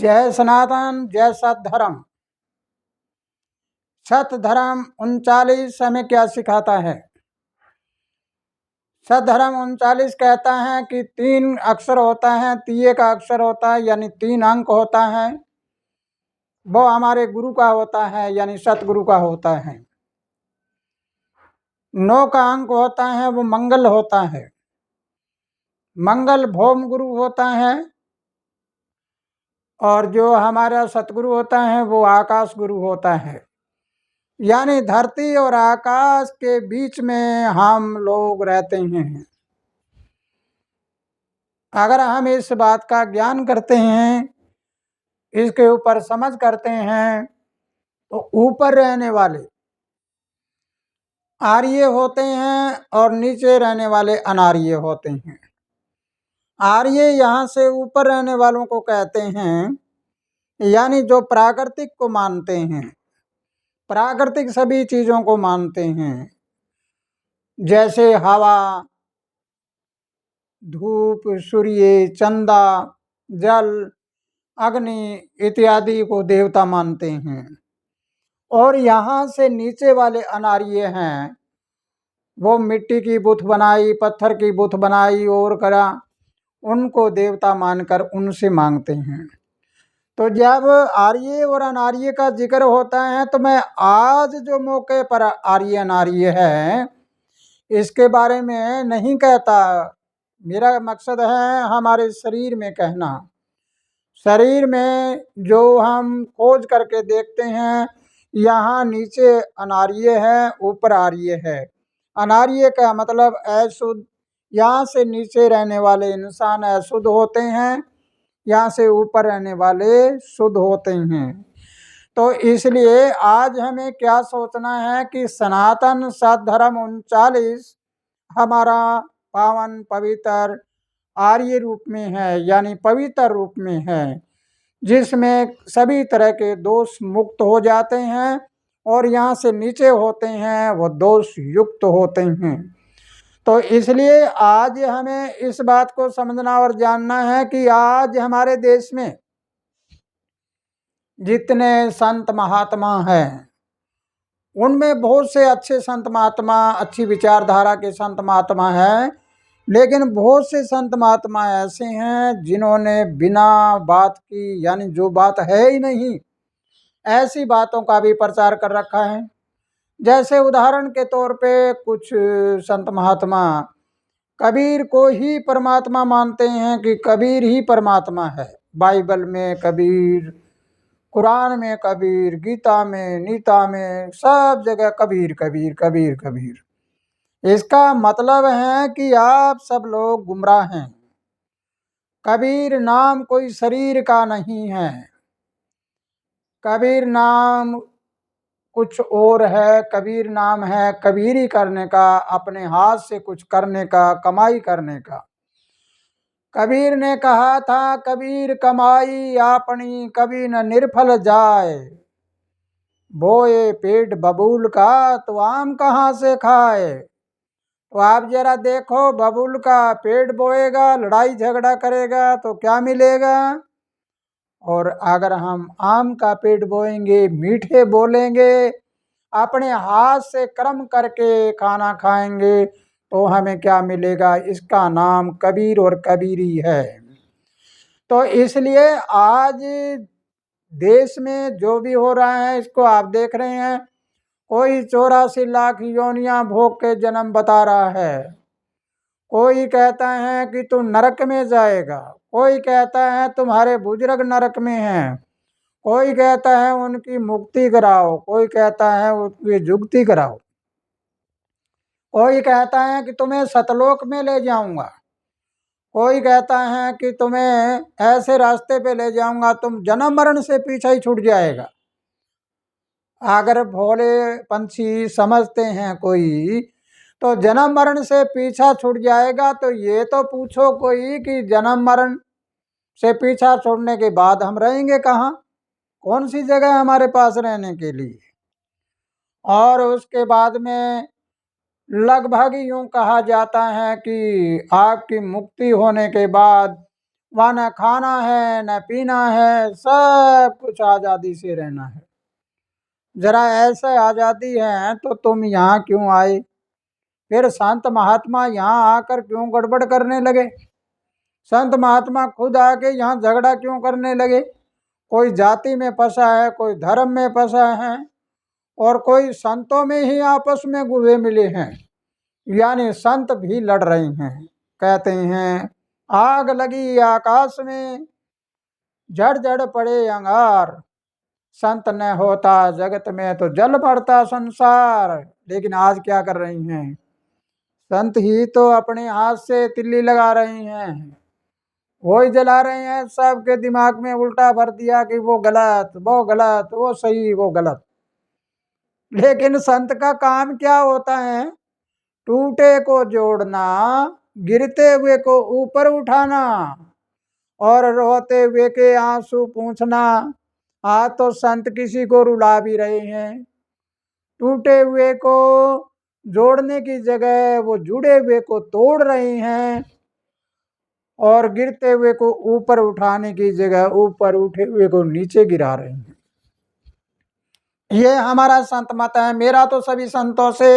जय सनातन, जय सत धर्म। सत धर्म 39 हमें क्या सिखाता है? सत धर्म 39 कहता है कि 3 अक्षर होता है, तिये का अक्षर होता है यानी 3 अंक होता है, वो हमारे गुरु का होता है यानी सतगुरु का होता है। 9 का अंक होता है, वो मंगल होता है। मंगल भौम गुरु होता है और जो हमारा सतगुरु होता है वो आकाश गुरु होता है। यानी धरती और आकाश के बीच में हम लोग रहते हैं। अगर हम इस बात का ज्ञान करते हैं, इसके ऊपर समझ करते हैं, तो ऊपर रहने वाले आर्य होते हैं और नीचे रहने वाले अनार्य होते हैं। आर्य यहाँ से ऊपर रहने वालों को कहते हैं, यानी जो प्राकृतिक को मानते हैं, प्राकृतिक सभी चीजों को मानते हैं, जैसे हवा, धूप, सूर्य, चंदा, जल, अग्नि इत्यादि को देवता मानते हैं। और यहाँ से नीचे वाले अनार्य हैं, वो मिट्टी की बुत बनाई, पत्थर की बुत बनाई और करा, उनको देवता मानकर उनसे मांगते हैं। तो जब आर्य और अनार्य का जिक्र होता है, तो मैं आज जो मौके पर आर्य अनार्य है इसके बारे में नहीं कहता। मेरा मकसद है हमारे शरीर में कहना। शरीर में जो हम खोज करके देखते हैं, यहाँ नीचे अनार्य है, ऊपर आर्य है। अनार्य का मतलब अशुद्ध, यहाँ से नीचे रहने वाले इंसान अशुद्ध होते हैं, यहाँ से ऊपर रहने वाले शुद्ध होते हैं। तो इसलिए आज हमें क्या सोचना है कि सनातन सद्धर्म 39 हमारा पावन पवित्र आर्य रूप में है, यानी पवित्र रूप में है, जिसमें सभी तरह के दोष मुक्त हो जाते हैं और यहाँ से नीचे होते हैं वो दोष युक्त होते हैं। तो इसलिए आज हमें इस बात को समझना और जानना है कि आज हमारे देश में जितने संत महात्मा हैं, उनमें बहुत से अच्छे संत महात्मा, अच्छी विचारधारा के संत महात्मा हैं, लेकिन बहुत से संत महात्मा ऐसे हैं जिन्होंने बिना बात की, यानी जो बात है ही नहीं, ऐसी बातों का भी प्रचार कर रखा है। जैसे उदाहरण के तौर पे कुछ संत महात्मा कबीर को ही परमात्मा मानते हैं कि कबीर ही परमात्मा है। बाइबल में कबीर, कुरान में कबीर, गीता में, नीता में, सब जगह कबीर कबीर कबीर कबीर। इसका मतलब है कि आप सब लोग गुमराह हैं। कबीर नाम कोई शरीर का नहीं है। कबीर नाम कुछ और है। कबीर नाम है कबीरी करने का, अपने हाथ से कुछ करने का, कमाई करने का। कबीर ने कहा था, कबीर कमाई अपनी कभी न निर्फल जाए, बोए पेट बबूल का तो आम कहाँ से खाए। तो आप जरा देखो, बबूल का पेट बोएगा, लड़ाई झगड़ा करेगा तो क्या मिलेगा? और अगर हम आम का पेट बोएंगे, मीठे बोलेंगे, अपने हाथ से कर्म करके खाना खाएंगे, तो हमें क्या मिलेगा? इसका नाम कबीर और कबीरी है। तो इसलिए आज देश में जो भी हो रहा है, इसको आप देख रहे हैं। कोई 84 लाख योनियां भोग के जन्म बता रहा है। कोई कहता है कि तू नरक में जाएगा, कोई कहता है तुम्हारे बुजुर्ग नरक में हैं, कोई कहता है उनकी मुक्ति कराओ, कोई कहता है उनकी जुक्ति कराओ, कोई कहता है कि तुम्हें सतलोक में ले जाऊंगा, कोई कहता है कि तुम्हें ऐसे रास्ते पे ले जाऊंगा तुम जन्म मरण से पीछा ही छूट जाएगा। अगर भोले पंछी समझते हैं कोई, तो जन्म मरण से पीछा छूट जाएगा, तो ये तो पूछो कोई कि जन्म मरण से पीछा छोड़ने के बाद हम रहेंगे कहाँ? कौन सी जगह हमारे पास रहने के लिए? और उसके बाद में लगभग यूँ कहा जाता है कि आपकी मुक्ति होने के बाद वहाँ न खाना है न पीना है, सब कुछ आज़ादी से रहना है। जरा ऐसे आज़ादी है तो तुम यहाँ क्यों आए? फिर संत महात्मा यहाँ आकर क्यों गड़बड़ करने लगे? संत महात्मा खुद आके यहाँ झगड़ा क्यों करने लगे? कोई जाति में फंसा है, कोई धर्म में फंसा है, और कोई संतों में ही आपस में गुले मिले हैं, यानी संत भी लड़ रहे हैं। कहते हैं आग लगी आकाश में, जड़ जड़ पड़े अंगार, संत न होता जगत में तो जल पड़ता संसार। लेकिन आज क्या कर रही हैं? संत ही तो अपने हाथ से तिल्ली लगा रही हैं, वही जला रहे हैं, सबके दिमाग में उल्टा भर दिया कि वो गलत, वो गलत, वो सही, वो गलत। लेकिन संत का काम क्या होता है? टूटे को जोड़ना, गिरते हुए को ऊपर उठाना, और रोते हुए के आंसू पूंछना। आज तो संत किसी को रुला भी रहे हैं। टूटे हुए को जोड़ने की जगह वो जुड़े हुए को तोड़ रहे हैं, और गिरते हुए को ऊपर उठाने की जगह ऊपर उठे हुए को नीचे गिरा रहे हैं। ये हमारा संत मत है। मेरा तो सभी संतों से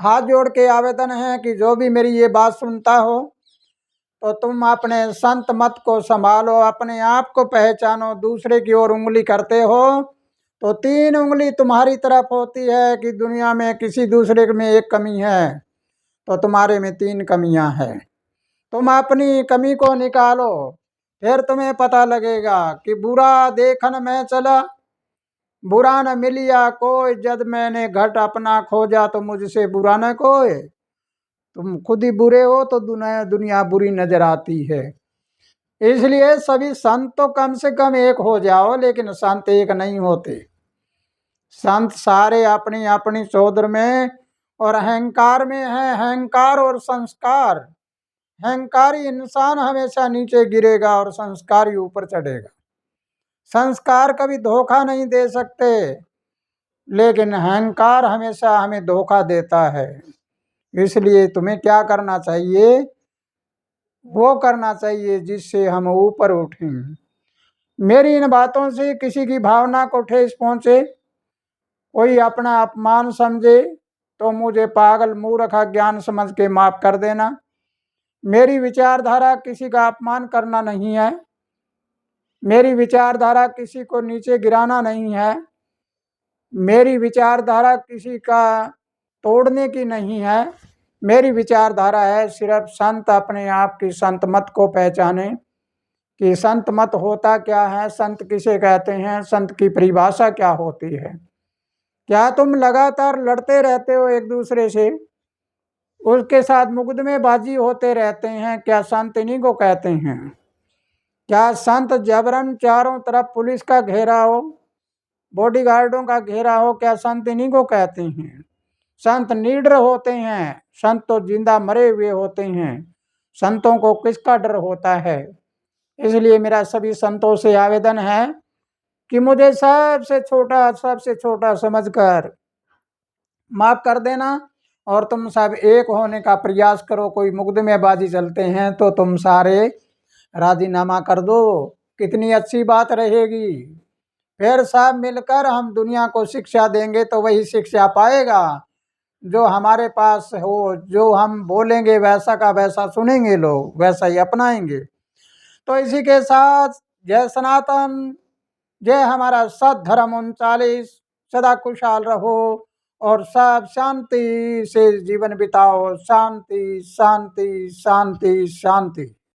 हाथ जोड़ के आवेदन है कि जो भी मेरी ये बात सुनता हो, तो तुम अपने संत मत को संभालो, अपने आप को पहचानो। दूसरे की ओर उंगली करते हो तो 3 उंगली तुम्हारी तरफ होती है कि दुनिया में किसी दूसरे में एक कमी है, तो तुम्हारे में 3 कमियां हैं। तुम अपनी कमी को निकालो, फिर तुम्हें पता लगेगा कि बुरा देखन में चला, बुरा न मिलिया कोई, जब मैंने घट अपना खोजा तो मुझसे बुरा न कोई। तुम खुद ही बुरे हो तो दुनिया बुरी नजर आती है। इसलिए सभी संत तो कम से कम एक हो जाओ, लेकिन संत एक नहीं होते। संत सारे अपनी अपनी चौधर में और अहंकार में है। अहंकार और संस्कार, अहंकारी इंसान हमेशा नीचे गिरेगा और संस्कारी ऊपर चढ़ेगा। संस्कार कभी धोखा नहीं दे सकते, लेकिन अहंकार हमेशा हमें धोखा देता है। इसलिए तुम्हें क्या करना चाहिए? वो करना चाहिए जिससे हम ऊपर उठें। मेरी इन बातों से किसी की भावना को ठेस पहुंचे, कोई अपना अपमान समझे, तो मुझे पागल मूर्ख अज्ञान समझ के माफ कर देना। मेरी विचारधारा किसी का अपमान करना नहीं है, मेरी विचारधारा किसी को नीचे गिराना नहीं है, मेरी विचारधारा किसी का तोड़ने की नहीं है। मेरी विचारधारा है सिर्फ संत अपने आप की संत मत को पहचाने कि संत मत होता क्या है, संत किसे कहते हैं, संत की परिभाषा क्या होती है। क्या तुम लगातार लड़ते रहते हो एक दूसरे से, उसके साथ मुकदमेबाजी होते रहते हैं, क्या संत इन्हीं को कहते हैं? क्या संत जबरन चारों तरफ पुलिस का घेरा हो, बॉडीगार्डों का घेरा हो, क्या संत इन्हीं को कहते हैं? संत निडर होते हैं, संत तो जिंदा मरे हुए होते हैं। संतों को किसका डर होता है? इसलिए मेरा सभी संतों से आवेदन है कि मुझे सबसे छोटा समझकर माफ कर देना, और तुम सब एक होने का प्रयास करो। कोई मुकदमेबाजी चलते हैं तो तुम सारे राजीनामा कर दो, कितनी अच्छी बात रहेगी। फिर सब मिलकर हम दुनिया को शिक्षा देंगे, तो वही शिक्षा पाएगा जो हमारे पास हो। जो हम बोलेंगे वैसा का वैसा सुनेंगे लोग, वैसा ही अपनाएंगे। तो इसी के साथ जय सनातन, जय हमारा सद्धर्म 39, सदा खुशहाल रहो और सब शांति से जीवन बिताओ। शांति शांति शांति शांति।